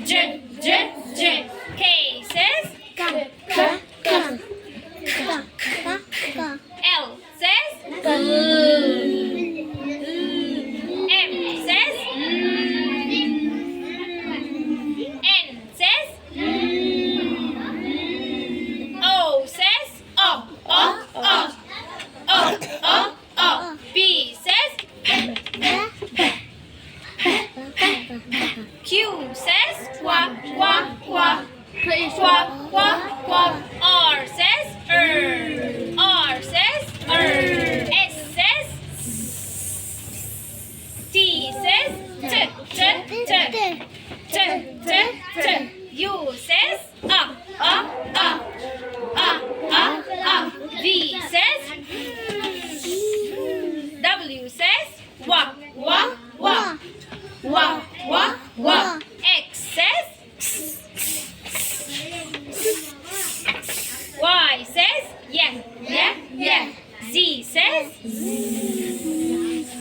J. K says L says M says N says O says O. B says Q says qua. R says R says S says T says T.